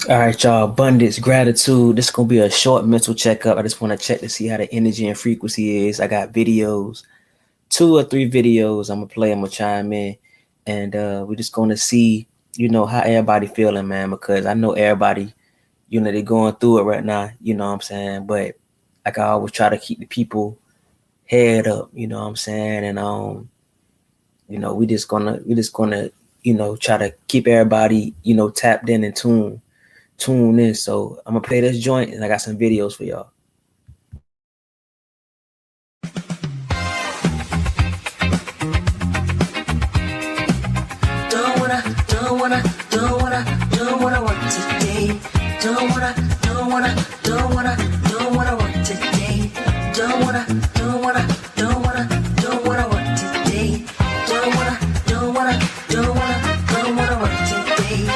All right, y'all. Abundance, gratitude. This is gonna be a short mental checkup. I just want to check to see how the energy and frequency is. I got videos, 2 or 3 videos. I'm gonna play. I'm gonna chime in, and we're just gonna see, how everybody feeling, man. Because I know everybody, they're going through it right now. You know what I'm saying? But like I always try to keep the people head up. You know what I'm saying? And we just gonna try to keep everybody tapped in and tune in. So I'm gonna play this joint and I got some videos for y'all. Don't wanna work today. Don't wanna work today. Don't wanna work today. Don't wanna work today. Don't wanna work today. Don't wanna work today.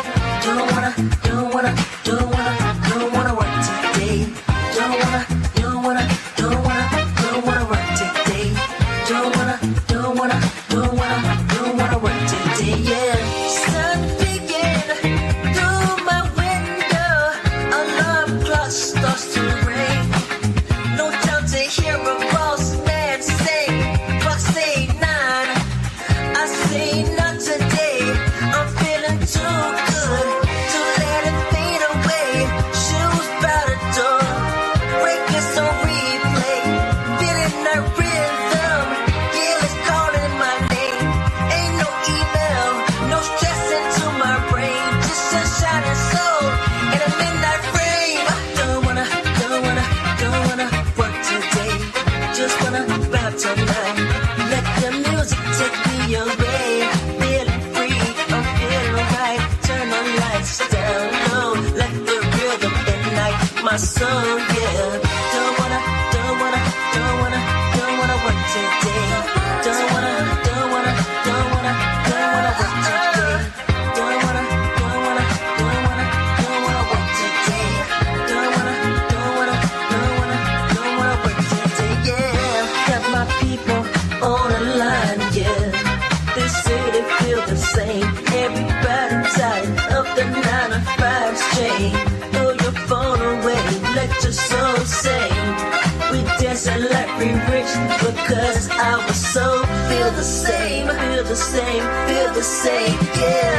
Don't wanna work today. Yeah. Sun peeking through my window. Alarm clock starts to ring. No time to hear a boss man say, clock say 9. I say not today. I'm feeling too good to let it fade away. Shoes by the door, records on replay, feeling that rhythm. Yeah, it's calling my name. Ain't no email, no stress into my brain. Just a shining soul in a midnight frame. Don't wanna work today. Just wanna vibe tonight. Let the music take me away. Feeling free, I'm feeling right. Turn the lights down low. Let the rhythm ignite my soul, yeah. Don't wanna work today. Don't wanna work today. Don't wanna work today. Don't wanna work today. Yeah. Got my people on the line, yeah. They say they feel the same. Everybody tired of the 9 to 5 chain. Throw your phone away, let your soul sing. We dancing like we rich because our soul feel the same, yeah.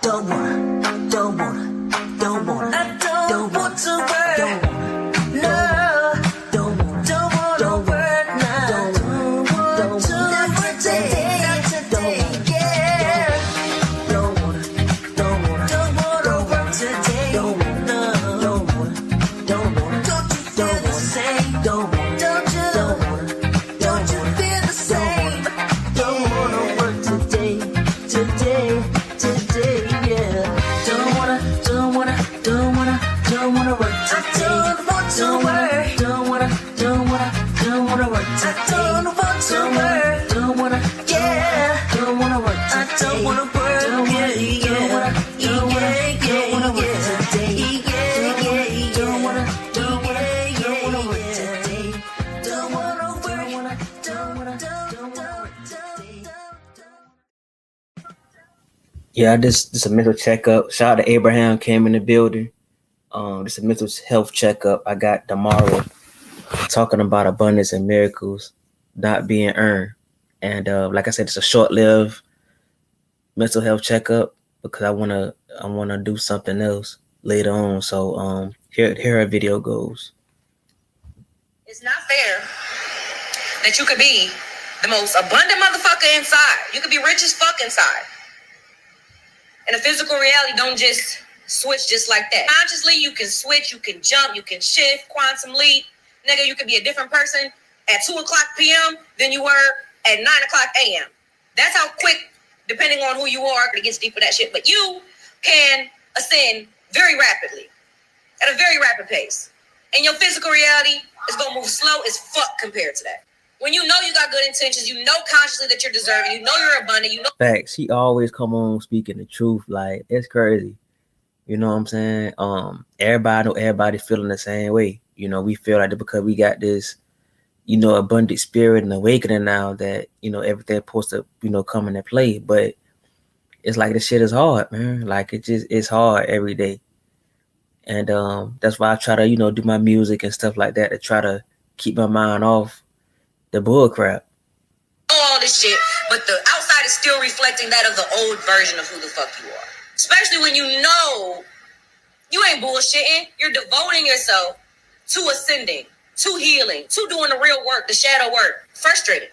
Don't wanna. I don't want to work. No. Don't wanna work now. Don't want to work today. Yeah. Don't wanna work today. Don't wanna. Don't you feel the same? Don't you feel the same? Don't wanna work today, yeah. Don't wanna work today. I don't want to work today. I don't want to work. Don't wanna work today. I don't wanna work, yeah. Don't wanna work today. Don't wanna work today. Don't wanna work today. Don't wanna Yeah, this a mental checkup. Shout out to Abraham came in the building. This is a mental health checkup. I got tomorrow talking about abundance and miracles not being earned. And like I said, it's a short-lived mental health checkup because I wanna do something else later on. So here a video goes. It's not fair that you could be the most abundant motherfucker inside. You could be rich as fuck inside. And the physical reality don't just switch just like that. Consciously, you can switch, you can jump, you can shift, quantum leap. Nigga, you could be a different person at 2 o'clock p.m. than you were at 9 o'clock a.m. That's how quick, depending on who you are, it gets deep with that shit. But you can ascend very rapidly, at a very rapid pace. And your physical reality is going to move slow as fuck compared to that. When you know you got good intentions, you know consciously that you're deserving, you know you're abundant, you know. Facts. He always come on speaking the truth. Like, it's crazy. You know what I'm saying? Everybody feeling the same way. We feel like because we got this, abundant spirit and awakening now that, everything's supposed to, come into play. But it's like the shit is hard, man. Like it's hard every day. And that's why I try to, do my music and stuff like that to try to keep my mind off the bull crap. All this shit, but the outside is still reflecting that of the old version of who the fuck you are. Especially when you know you ain't bullshitting. You're devoting yourself to ascending, to healing, to doing the real work, the shadow work. Frustrated.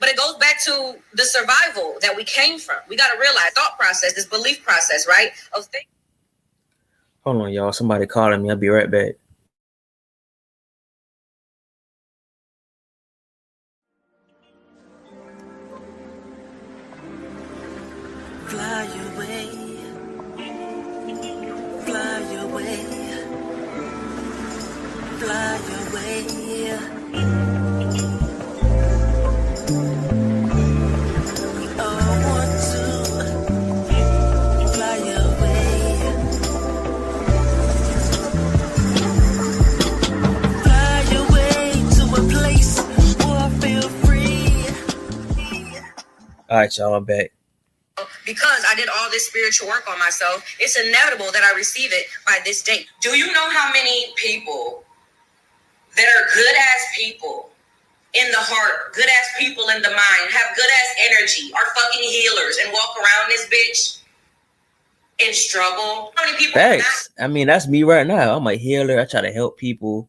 But it goes back to the survival that we came from. We got to realize thought process, this belief process, right? Of things. Hold on, y'all. Somebody calling me. I'll be right back. Fly away, fly away, fly away. We all want to fly away, fly away to a place where I feel free. All right, y'all. I'm back. Because I did all this spiritual work on myself, it's inevitable that I receive it by this date. Do you know how many people that are good ass people in the heart, good ass people in the mind, have good ass energy, are fucking healers and walk around this bitch in struggle? How many people? Thanks. I mean, that's me right now. I'm a healer. I try to help people.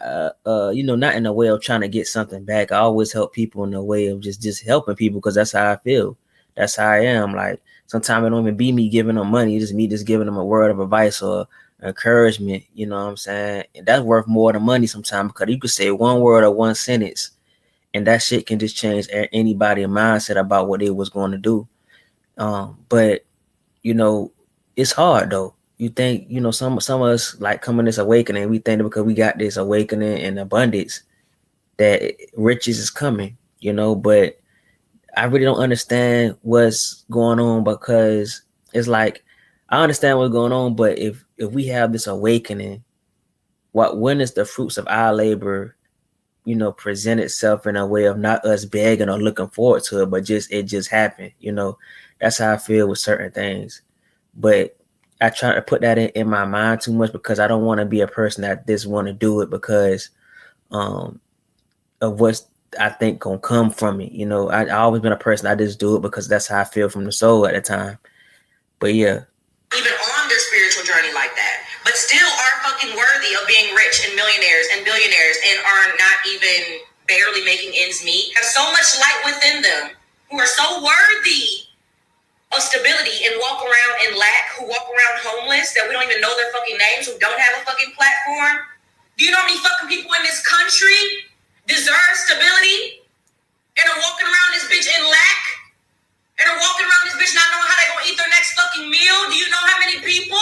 Not in a way of trying to get something back. I always help people in a way of just helping people because that's how I feel. That's how I am. Like sometimes it don't even be me giving them money, it's just me just giving them a word of advice or encouragement. You know what I'm saying? And that's worth more than money sometimes because you could say one word or one sentence, and that shit can just change anybody's mindset about what they was going to do. But it's hard though. You think some of us like coming this awakening. We think that because we got this awakening and abundance that riches is coming. But I really don't understand what's going on because it's like I understand what's going on, but if we have this awakening, when is the fruits of our labor, present itself in a way of not us begging or looking forward to it, but it just happened. That's how I feel with certain things. But I try to put that in my mind too much because I don't want to be a person that just want to do it because of what's I think gonna come from it. I always been a person I just do it because that's how I feel from the soul at the time. But yeah. Even on their spiritual journey like that, but still are fucking worthy of being rich and millionaires and billionaires and are not even barely making ends meet. Have so much light within them who are so worthy of stability and walk around in lack, who walk around homeless that we don't even know their fucking names, who don't have a fucking platform. Do you know how many fucking people in this country deserve stability and are walking around this bitch in lack and are walking around this bitch not knowing how they're gonna eat their next fucking meal? Do you know how many people?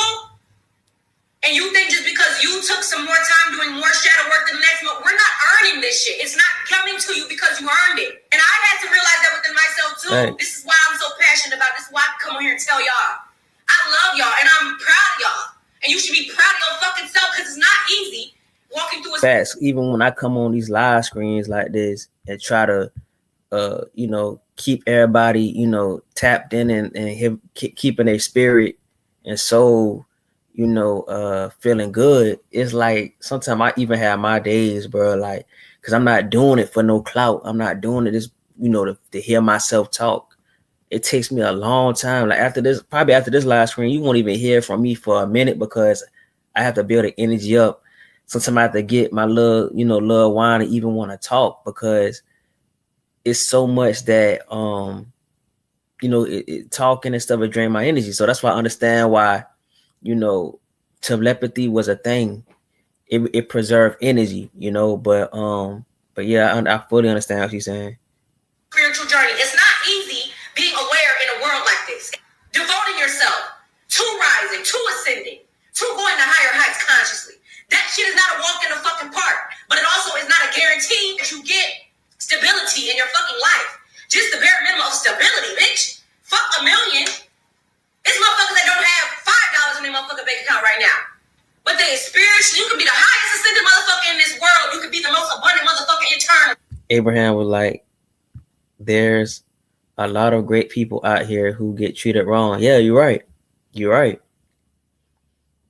And you think just because you took some more time doing more shadow work than the next month, we're not earning this shit. It's not coming to you because you earned it. And I had to realize that within myself too. Right. This is why I'm so passionate about this. Is why I come on here and tell y'all I love y'all and I'm proud of y'all. And you should be proud of your fucking self because it's not easy walking through a facts. Even when I come on these live screens like this and try to keep everybody tapped in and keeping their spirit and soul feeling good, it's like sometimes I even have my days, bro, like because I'm not doing it for no clout. I'm not doing it just to hear myself talk. It takes me a long time. Like after this live screen, you won't even hear from me for a minute because I have to build the energy up. Sometimes I have to get my little wine to even want to talk because it's so much that talking and stuff would drain my energy. So that's why I understand why telepathy was a thing. It preserved energy, but yeah, I fully understand what she's saying. Spiritual journey. It's not easy being aware in a world like this. Devoting yourself to rising, to ascending, to going to higher heights consciously. That shit is not a walk in the fucking park, but it also is not a guarantee that you get stability in your fucking life. Just the bare minimum of stability, bitch. Fuck $1 million. It's motherfuckers that don't have $5 in their motherfucking bank account right now. But they spiritually, you can be the highest ascended motherfucker in this world. You can be the most abundant motherfucker internally. Abraham was like, there's a lot of great people out here who get treated wrong. Yeah, you're right. You're right.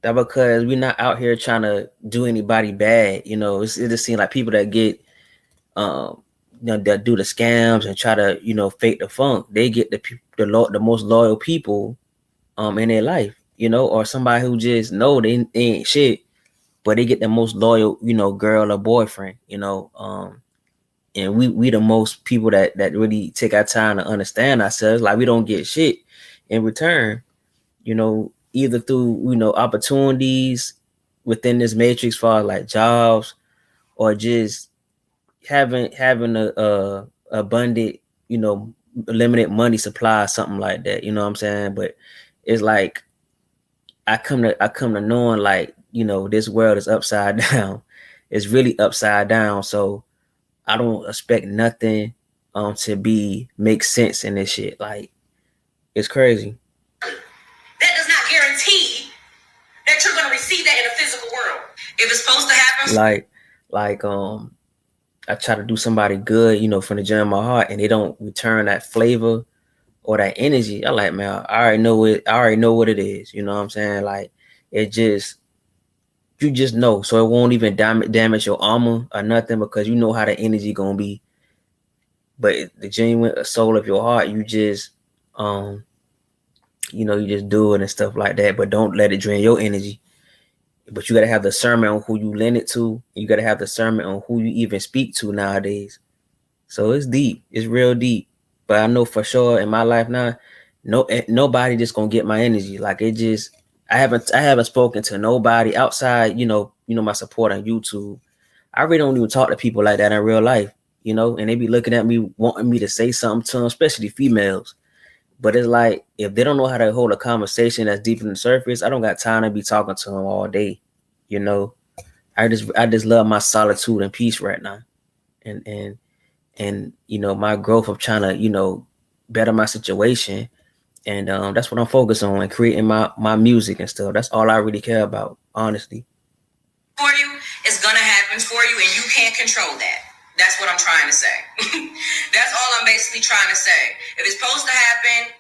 That because we're not out here trying to do anybody bad. You know, it just seems like people that get that do the scams and try to fake the funk. They get the most loyal people in their life. Or somebody who just know they ain't shit, but they get the most loyal girl or boyfriend. And we the most people that really take our time to understand ourselves. Like we don't get shit in return. Either through opportunities within this matrix, for like jobs, or just having a abundant, limited money supply, something like that. You know what I'm saying? But it's like I come to knowing, like, this world is upside down. It's really upside down. So I don't expect nothing to make sense in this shit. Like, it's crazy. That does not guarantee that you're gonna receive that in the physical world. If it's supposed to happen, like I try to do somebody good, from the gym of my heart, and they don't return that flavor or that energy. I like, man, I already know it. I already know what it is. You know what I'm saying? Like, you just know, so it won't even damage your armor or nothing, because you know how the energy gonna be. But the genuine soul of your heart, you just you just do it and stuff like that. But don't let it drain your energy. But you gotta have discernment on who you lend it to. You gotta have discernment on who you even speak to nowadays. So it's deep. It's real deep. But I know for sure in my life now, nobody just gonna get my energy. Like, it just, I haven't spoken to nobody outside, my support on YouTube. I really don't even talk to people like that in real life, and they be looking at me wanting me to say something to them, especially females. But it's like, if they don't know how to hold a conversation that's deep in the surface, I don't got time to be talking to them all day. I just love my solitude and peace right now. And my growth of trying to, better my situation. And that's what I'm focused on, and creating my music and stuff. That's all I really care about, honestly. For you, it's gonna happen for you, and you can't control that. That's what I'm trying to say. That's all I'm basically trying to say. If it's supposed to happen,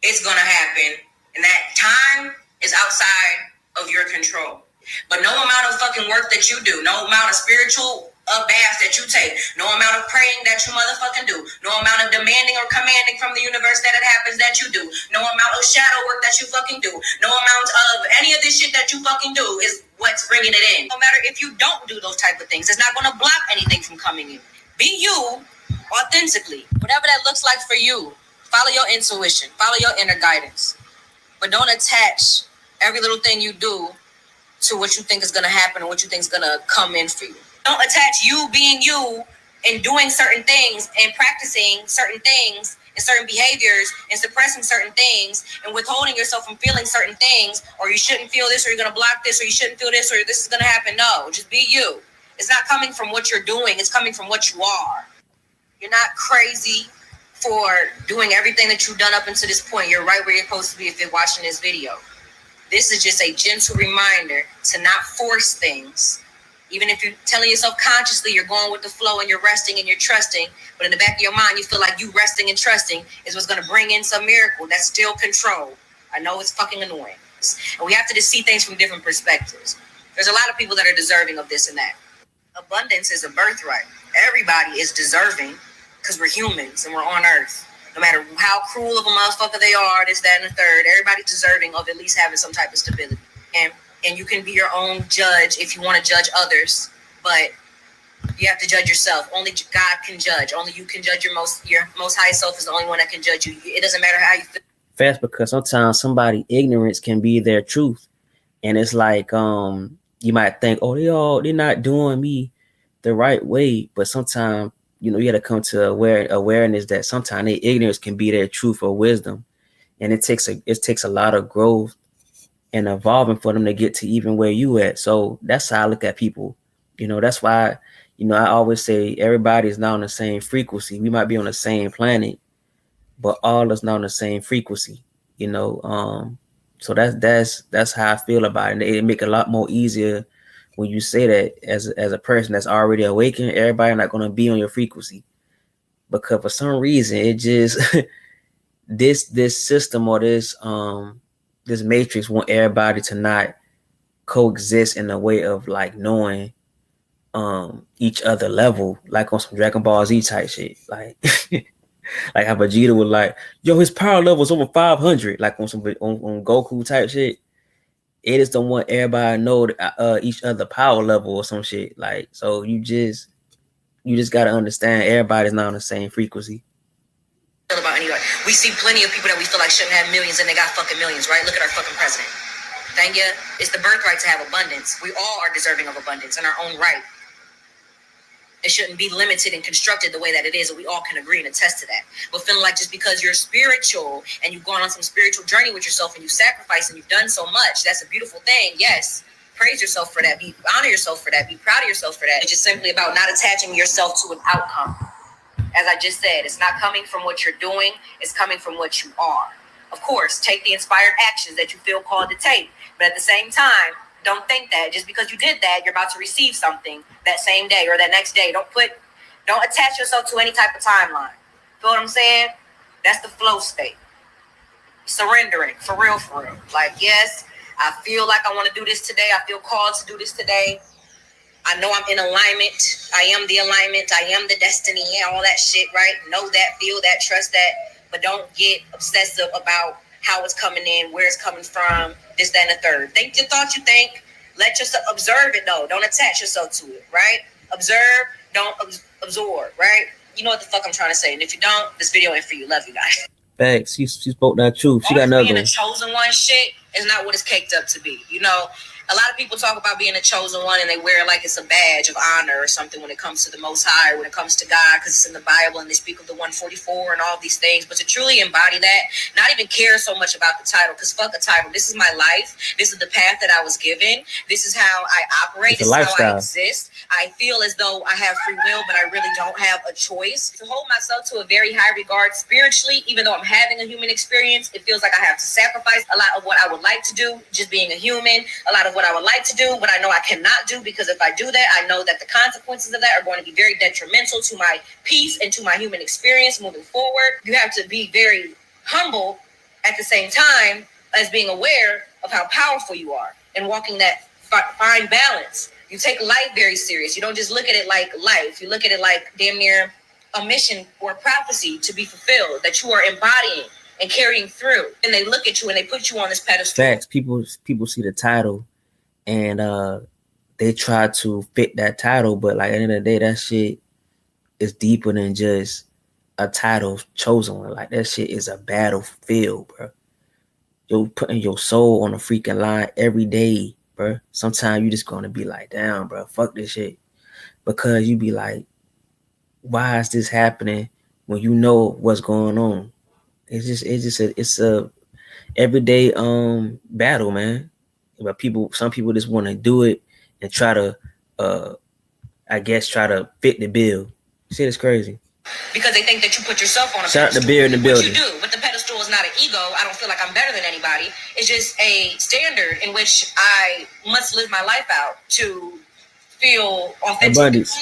it's gonna happen. And that time is outside of your control. But no amount of fucking work that you do, no amount of spiritual baths that you take, no amount of praying that you motherfucking do, no amount of demanding or commanding from the universe that it happens that you do, no amount of shadow work that you fucking do, no amount of any of this shit that you fucking do is what's bringing it in. No matter if you don't do those type of things, it's not going to block anything from coming in. Be you authentically, whatever that looks like for you. Follow your intuition, follow your inner guidance, but don't attach every little thing you do to what you think is going to happen or what you think is going to come in for you. Don't attach you being you and doing certain things and practicing certain things and certain behaviors and suppressing certain things and withholding yourself from feeling certain things, or you shouldn't feel this, or you're going to block this, or you shouldn't feel this, or this is going to happen. No, just be you. It's not coming from what you're doing. It's coming from what you are. You're not crazy for doing everything that you've done up until this point. You're right where you're supposed to be if you're watching this video. This is just a gentle reminder to not force things. Even if you're telling yourself consciously you're going with the flow and you're resting and you're trusting, but in the back of your mind you feel like you resting and trusting is what's going to bring in some miracle. That's still control. I know it's fucking annoying. And we have to just see things from different perspectives. There's a lot of people that are deserving of this and that. Abundance is a birthright. Everybody is deserving because we're humans and we're on earth. No matter how cruel of a motherfucker they are, this, that, and the third, everybody's deserving of at least having some type of stability. And you can be your own judge if you want to judge others, but you have to judge yourself. Only God can judge. Only you can judge your most high self is the only one that can judge you. It doesn't matter how you feel. Fast, because sometimes somebody ignorance can be their truth. And it's like, you might think, oh, they're not doing me the right way. But sometimes, you got to come to awareness that sometimes their ignorance can be their truth or wisdom. And it takes a lot of growth and evolving for them to get to even where you at. So that's how I look at people. That's why, I always say everybody is not on the same frequency. We might be on the same planet, but all is not on the same frequency, So that's how I feel about it. And it make it a lot more easier when you say that as a person that's already awakened. Everybody not going to be on your frequency, because for some reason it just this system or this matrix want everybody to not coexist in a way of like knowing each other level, like on some Dragon Ball Z type shit. Like like how Vegeta was like, yo, his power level is over 500, like on some on Goku type shit. It just don't want everybody to know each other power level or some shit. Like, so you just gotta understand everybody's not on the same frequency. About anyway, we see plenty of people that we feel like shouldn't have millions and they got fucking millions, right? Look at our fucking president. Thank you. It's the birthright to have abundance. We all are deserving of abundance in our own right. It shouldn't be limited and constructed the way that it is, and we all can agree and attest to that. But feeling like just because you're spiritual and you've gone on some spiritual journey with yourself and you sacrifice and you've done so much, that's a beautiful thing. Yes, praise yourself for that. Honor yourself for that. Be proud of yourself for that. It's just simply about not attaching yourself to an outcome. As I just said, it's not coming from what you're doing. It's coming from what you are. Of course, take the inspired actions that you feel called to take. But at the same time, don't think that just because you did that, you're about to receive something that same day or that next day. Don't attach yourself to any type of timeline. Feel what I'm saying? That's the flow state. Surrendering, for real, for real. Like, yes, I feel like I want to do this today. I feel called to do this today. I know I'm in alignment. I am the alignment. I am the destiny and all that shit, right? Know that, feel that, trust that. But don't get obsessive about how it's coming in, where it's coming from, this, that, and the third. Think your thoughts you think. Let yourself observe it, though. Don't attach yourself to it, right? Observe, don't absorb, right? You know what the fuck I'm trying to say. And if you don't, this video ain't for you. Love you guys. Facts. She spoke that truth. She got another one. Being a chosen one shit is not what it's caked up to be. You know, a lot of people talk about being a chosen one and they wear it like it's a badge of honor or something when it comes to the Most High, or when it comes to God, because it's in the Bible and they speak of the 144 and all these things. But to truly embody that, not even care so much about the title, because fuck a title. This is my life. This is the path that I was given. This is how I operate. This is how I exist. I feel as though I have free will, but I really don't have a choice. To hold myself to a very high regard spiritually, even though I'm having a human experience, it feels like I have to sacrifice a lot of what I would like to do, just being a human, a lot of what I would like to do, but I know I cannot do, because if I do that, I know that the consequences of that are going to be very detrimental to my peace and to my human experience moving forward. You have to be very humble at the same time as being aware of how powerful you are and walking that fine balance. You take life very serious. You don't just look at it like life. You look at it like damn near a mission or a prophecy to be fulfilled that you are embodying and carrying through. And they look at you and they put you on this pedestal. Facts. People see the title and they try to fit that title, but like at the end of the day, that shit is deeper than just a title chosen one. Like that shit is a battlefield, bro. You're putting your soul on a freaking line every day, bro. Sometimes you just gonna be like, damn, bro, fuck this shit, because you be like, why is this happening when you know what's going on? It's a everyday battle, man. But some people just want to do it and try to fit the bill. Shit is crazy. Because they think that you put yourself on a pedestal. Shout out the beer in the building. What you do, but the pedestal is not an ego. I don't feel like I'm better than anybody. It's just a standard in which I must live my life out to feel authentic. Abundance.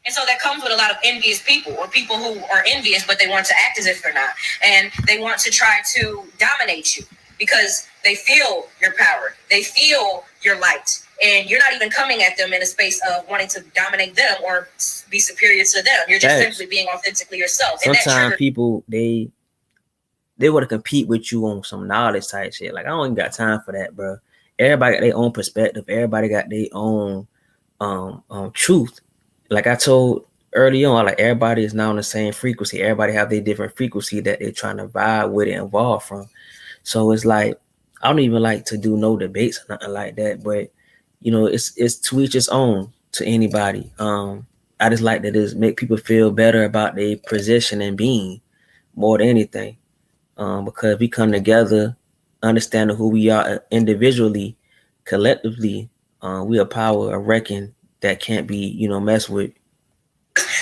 And so that comes with a lot of envious people, or people who are envious, but they want to act as if they're not. And they want to try to dominate you because they feel your power. They feel your light. And you're not even coming at them in a space of wanting to dominate them or be superior to them. You're just simply being authentically yourself. Sometimes people, they want to compete with you on some knowledge type shit. Like, I don't even got time for that, bro. Everybody got their own perspective. Everybody got their own truth. Like I told early on, like everybody is not on the same frequency. Everybody have their different frequency that they're trying to vibe with and evolve from. So it's like, I don't even like to do no debates or nothing like that. But, you know, it's to each its own to anybody. I just like to just make people feel better about their position and being more than anything. Because we come together, understanding who we are individually, collectively, we are power, a reckon that can't be, you know, messed with.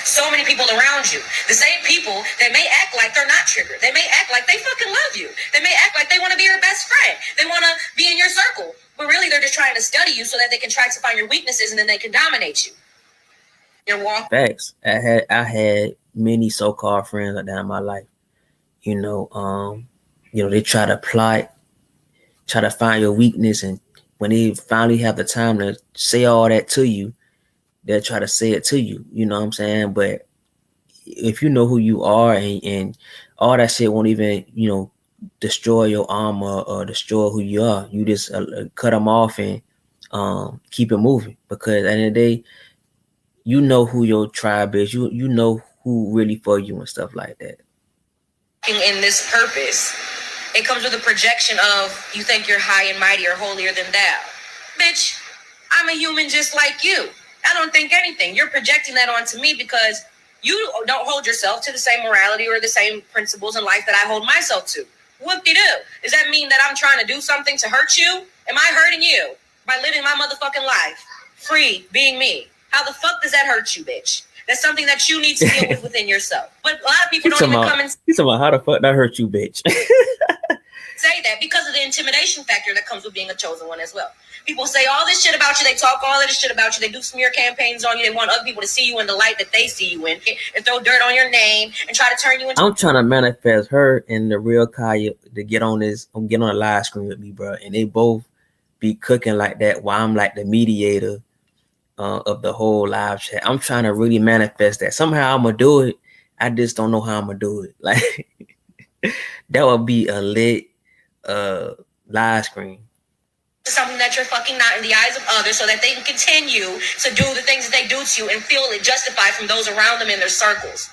So many people around you, the same people that may act like they're not triggered. They may act like they fucking love you. They may act like they want to be your best friend. They want to be in your circle. But really, they're just trying to study you so that they can try to find your weaknesses and then they can dominate you. Your walk. Facts. I had many so-called friends like that in my life. You know, they try to plot, try to find your weakness, and when they finally have the time to say all that to you, they'll try to say it to you. You know what I'm saying? But if you know who you are, and all that shit won't even, destroy your armor or destroy who you are. You just cut them off and keep it moving, because at the end of the day, you know who your tribe is. You know who really for you and stuff like that. In this purpose, it comes with a projection of you think you're high and mighty or holier than thou. Bitch, I'm a human just like you. I don't think anything. You're projecting that onto me because you don't hold yourself to the same morality or the same principles in life that I hold myself to. Whoop-de-doo. Does that mean that I'm trying to do something to hurt you? Am I hurting you by living my motherfucking life? Free, being me. How the fuck does that hurt you, bitch? That's something that you need to deal with within yourself. But a lot of people don't even come and He's talking about how the fuck that hurt you, bitch. say that because of the intimidation factor that comes with being a chosen one as well. People say all this shit about you. They talk all this shit about you. They do smear campaigns on you. They want other people to see you in the light that they see you in and throw dirt on your name and try to turn you into. I'm trying to manifest her and the real Kaya to get on a live screen with me, bro. And they both be cooking like that while I'm like the mediator of the whole live chat. I'm trying to really manifest that. Somehow I'm gonna do it. I just don't know how I'm gonna do it. Like that would be a lit live screen. Something that you're fucking not in the eyes of others, so that they can continue to do the things that they do to you and feel it justified from those around them in their circles.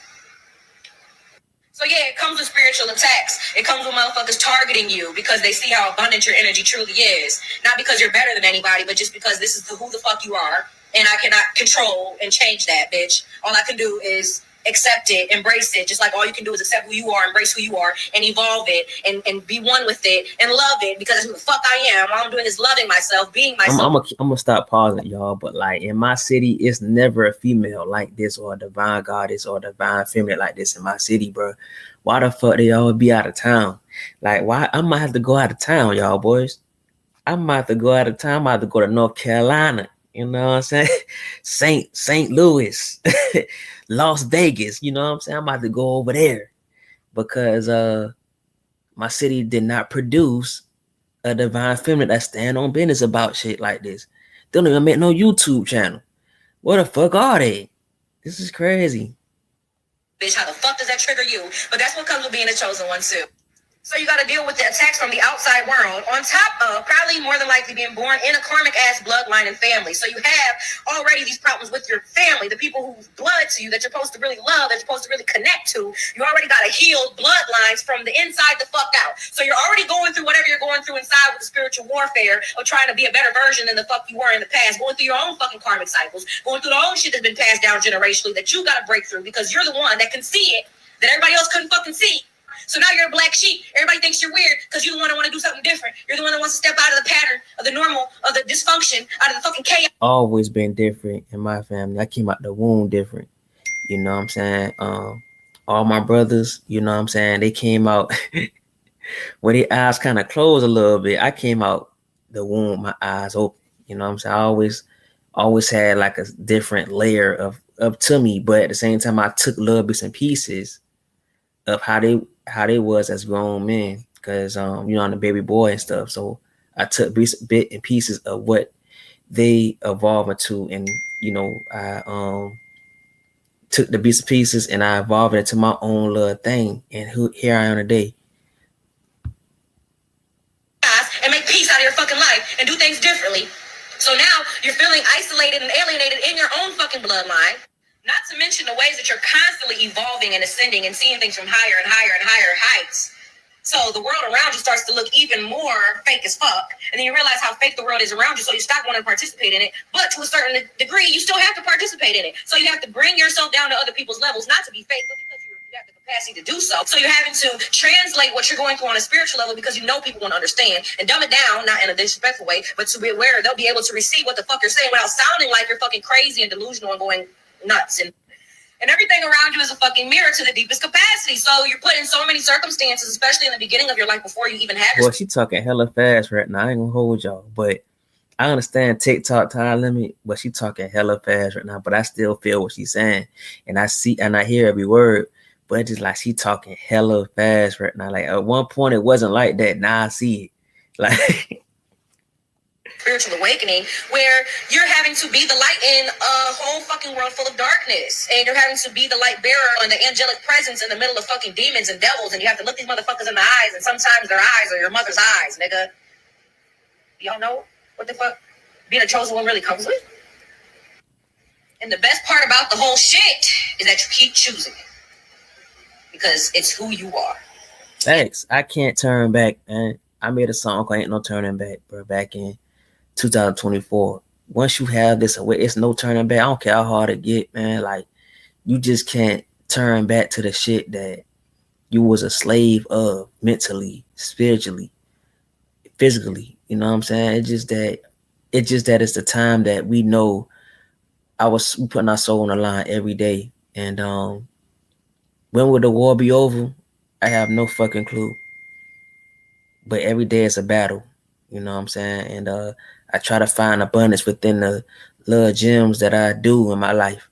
So yeah, it comes with spiritual attacks. It comes with motherfuckers targeting you because they see how abundant your energy truly is. Not because you're better than anybody, but just because this is who the fuck you are. And I cannot control and change that, bitch. All I can do is accept it, embrace it. Just like all you can do is accept who you are, embrace who you are, and evolve it, and be one with it, and love it, because that's who the fuck I am. All I'm doing is loving myself, being myself. I'm gonna stop pausing, y'all. But like in my city, it's never a female like this or a divine goddess or a divine feminine like this in my city, bro. Why the fuck they all be out of town? Like, why? I might have to go out of town, y'all boys. I might have to go out of town. I might have to go to North Carolina. You know what I'm saying? St. Louis, Las Vegas. You know what I'm saying? I might have to go over there because my city did not produce a divine feminine that stand on business about shit like this. They don't even make no YouTube channel. What the fuck are they? This is crazy. Bitch, how the fuck does that trigger you? But that's what comes with being a chosen one too. So you got to deal with the attacks from the outside world on top of probably more than likely being born in a karmic ass bloodline and family. So you have already these problems with your family, the people whose blood to you that you're supposed to really love, that you're supposed to really connect to. You already got to heal bloodlines from the inside the fuck out. So you're already going through whatever you're going through inside with the spiritual warfare of trying to be a better version than the fuck you were in the past, going through your own fucking karmic cycles, going through the own shit that's been passed down generationally that you got to break through because you're the one that can see it that everybody else couldn't fucking see. So now you're a black sheep. Everybody thinks you're weird because you're the one that want to do something different. You're the one that wants to step out of the pattern of the normal, of the dysfunction, out of the fucking chaos. Always been different in my family. I came out the womb different. You know what I'm saying? All my brothers, you know what I'm saying, they came out with their eyes kind of closed a little bit. I came out the womb, my eyes open. You know what I'm saying? I always had like a different layer of to me, but at the same time, I took little bits and pieces of how they was as grown men, because I'm the baby boy and stuff. So I took bit and pieces of what they evolved into, and I took the bits and pieces and I evolved it into my own little thing, and here I am today. And make peace out of your fucking life and do things differently. So now you're feeling isolated and alienated in your own fucking bloodline. Not to mention the ways that you're constantly evolving and ascending and seeing things from higher and higher and higher heights. So the world around you starts to look even more fake as fuck. And then you realize how fake the world is around you, so you stop wanting to participate in it. But to a certain degree, you still have to participate in it. So you have to bring yourself down to other people's levels, not to be fake, but because you have the capacity to do so. So you're having to translate what you're going through on a spiritual level because you know people won't understand, and dumb it down, not in a disrespectful way, but to be aware they'll be able to receive what the fuck you're saying without sounding like you're fucking crazy and delusional and going nuts. And everything around you is a fucking mirror to the deepest capacity. So you're put in so many circumstances, especially in the beginning of your life before you even have your... Well, she talking hella fast right now. I ain't gonna hold y'all, but I understand TikTok time limit, but she talking hella fast right now. But I still feel what she's saying, and I see and I hear every word. but it's just like she talking hella fast right now. Like at one point it wasn't like that. Now I see it. Like spiritual awakening where you're having to be the light in a whole fucking world full of darkness, and you're having to be the light bearer and the angelic presence in the middle of fucking demons and devils, and you have to look these motherfuckers in the eyes, and sometimes their eyes are your mother's eyes, nigga. Y'all know what the fuck being a chosen one really comes with? And the best part about the whole shit is that you keep choosing it because it's who you are. thanks. I can't turn back, man. I made a song called Ain't No Turning Back, bro, back in 2024. Once you have this away, it's no turning back. I don't care how hard it get, man. Like you just can't turn back to the shit that you was a slave of mentally, spiritually, physically. You know what I'm saying? It's just that it's the time that we know we putting our soul on the line every day. And when will the war be over? I have no fucking clue. But every day is a battle. You know what I'm saying? And I try to find abundance within the little gems that I do in my life.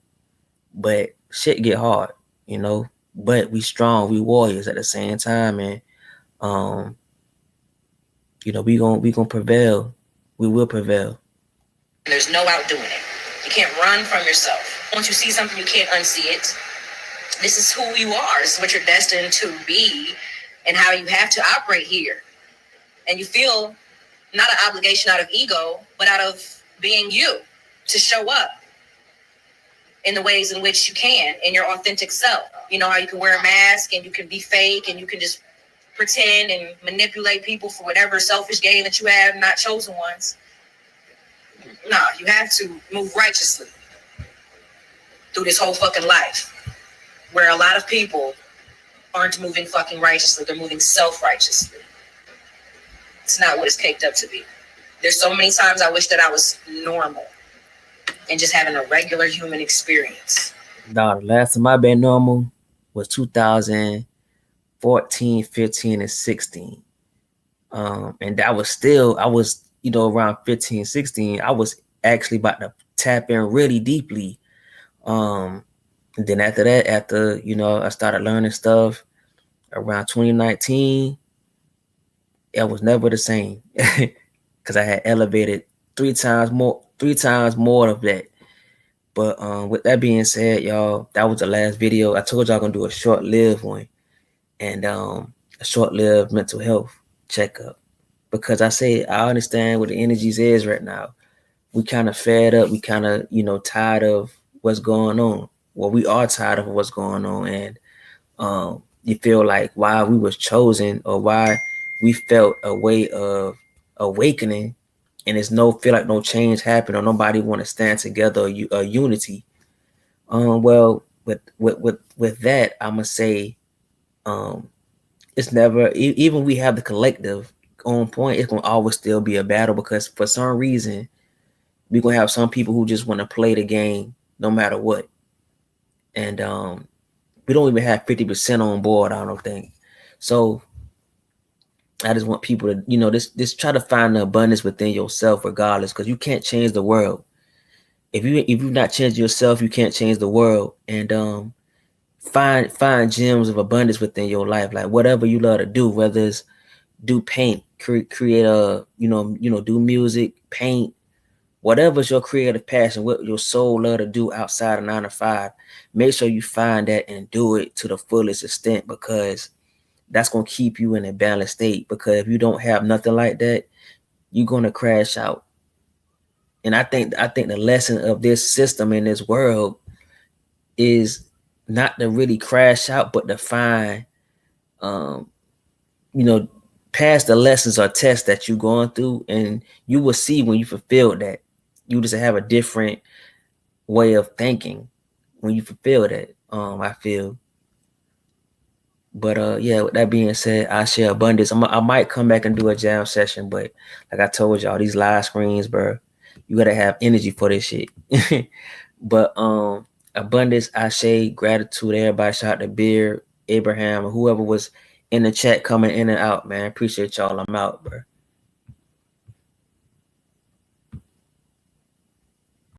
But shit get hard, you know. But we strong, we warriors at the same time, and you know, we gonna prevail. We will prevail. There's no outdoing it. You can't run from yourself. Once you see something, you can't unsee it. This is who you are. This is what you're destined to be and how you have to operate here. And you feel not an obligation out of ego, but out of being you to show up in the ways in which you can in your authentic self. You know how you can wear a mask and you can be fake and you can just pretend and manipulate people for whatever selfish gain that you have, not chosen ones. No, you have to move righteously through this whole fucking life, where a lot of people aren't moving fucking righteously. They're moving self-righteously. It's not what it's caked up to be. There's so many times I wish that I was normal and just having a regular human experience. Dog, the last time I been normal was 2014, 15, and 16. And that was still, I was, you know, around 15, 16, I was actually about to tap in really deeply. And then after that, you know, I started learning stuff around 2019, it was never the same because I had elevated three times more of that. But with that being said, y'all, that was the last video. I told y'all I'm gonna do a short-lived one and a short-lived mental health checkup, because I understand what the energies is right now. We kind of fed up. We kind of, you know, tired of what's going on. Well, we are tired of what's going on, and you feel like why we was chosen or why we felt a way of awakening, and it's feel like no change happened or nobody want to stand together or unity. Well, with that, I'm gonna say, it's never even we have the collective on point. It's gonna always still be a battle because for some reason we're gonna have some people who just want to play the game no matter what, and we don't even have 50% on board. I don't think so. I just want people to, you know, just try to find the abundance within yourself, regardless, because you can't change the world. If you've not changed yourself, you can't change the world. And find gems of abundance within your life, like whatever you love to do, whether it's do paint, create a, you know, do music, paint, whatever's your creative passion, what your soul love to do outside of 9 to 5. Make sure you find that and do it to the fullest extent, because that's going to keep you in a balanced state. Because if you don't have nothing like that, you're going to crash out. And I think the lesson of this system in this world is not to really crash out, but to find, you know, pass the lessons or tests that you're going through, and you will see when you fulfill that. You just have a different way of thinking when you fulfill that. I feel. But yeah, with that being said, I share abundance. I might come back and do a jam session, but like I told y'all, these live screens, bro, you gotta have energy for this shit. But abundance, Ashe, gratitude, everybody. Shout out to Beard, Abraham, or whoever was in the chat coming in and out, man. Appreciate y'all. I'm out, bro.